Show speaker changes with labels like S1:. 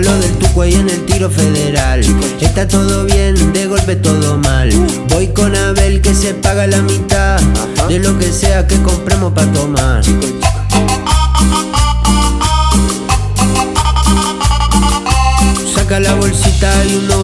S1: palo del Tuco y en el Tiro Federal. Está todo bien, de golpe todo mal. Voy con Abel que se paga la mitad de lo que sea que compremos pa' tomar. Saca la bolsita y uno